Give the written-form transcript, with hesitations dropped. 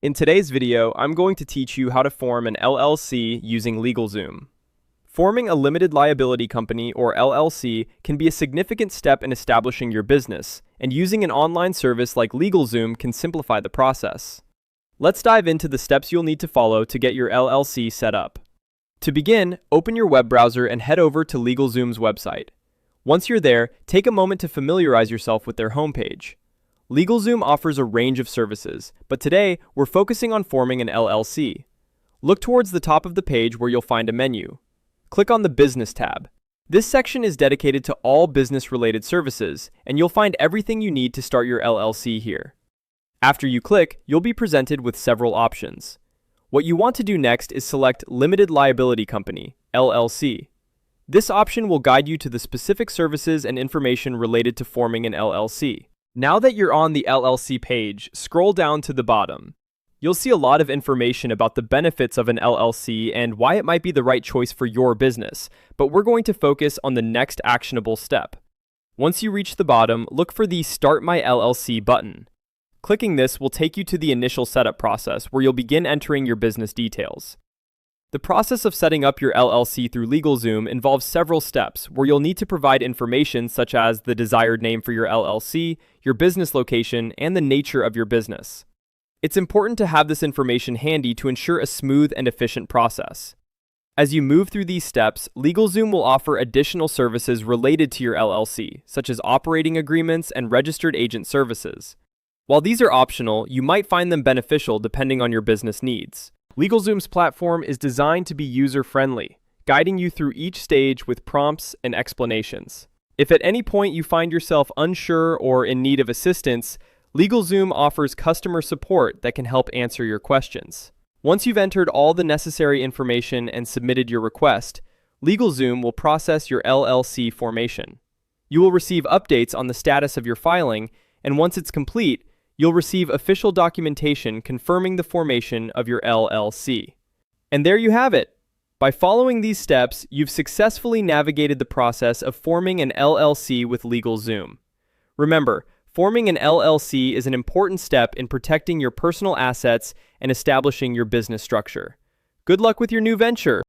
In today's video, I'm going to teach you how to form an LLC using LegalZoom. Forming a limited liability company, or LLC, can be a significant step in establishing your business, and using an online service like LegalZoom can simplify the process. Let's dive into the steps you'll need to follow to get your LLC set up. To begin, open your web browser and head over to LegalZoom's website. Once you're there, take a moment to familiarize yourself with their homepage. LegalZoom offers a range of services, but today we're focusing on forming an LLC. Look towards the top of the page where you'll find a menu. Click on the Business tab. This section is dedicated to all business-related services, and you'll find everything you need to start your LLC here. After you click, you'll be presented with several options. What you want to do next is select Limited Liability Company, LLC. This option will guide you to the specific services and information related to forming an LLC. Now that you're on the LLC page, scroll down to the bottom. You'll see a lot of information about the benefits of an LLC and why it might be the right choice for your business, but we're going to focus on the next actionable step. Once you reach the bottom, look for the Start My LLC button. Clicking this will take you to the initial setup process where you'll begin entering your business details. The process of setting up your LLC through LegalZoom involves several steps where you'll need to provide information such as the desired name for your LLC, your business location, and the nature of your business. It's important to have this information handy to ensure a smooth and efficient process. As you move through these steps, LegalZoom will offer additional services related to your LLC, such as operating agreements and registered agent services. While these are optional, you might find them beneficial depending on your business needs. LegalZoom's platform is designed to be user-friendly, guiding you through each stage with prompts and explanations. If at any point you find yourself unsure or in need of assistance, LegalZoom offers customer support that can help answer your questions. Once you've entered all the necessary information and submitted your request, LegalZoom will process your LLC formation. You will receive updates on the status of your filing, and once it's complete, you'll receive official documentation confirming the formation of your LLC. And there you have it. By following these steps, you've successfully navigated the process of forming an LLC with LegalZoom. Remember, forming an LLC is an important step in protecting your personal assets and establishing your business structure. Good luck with your new venture.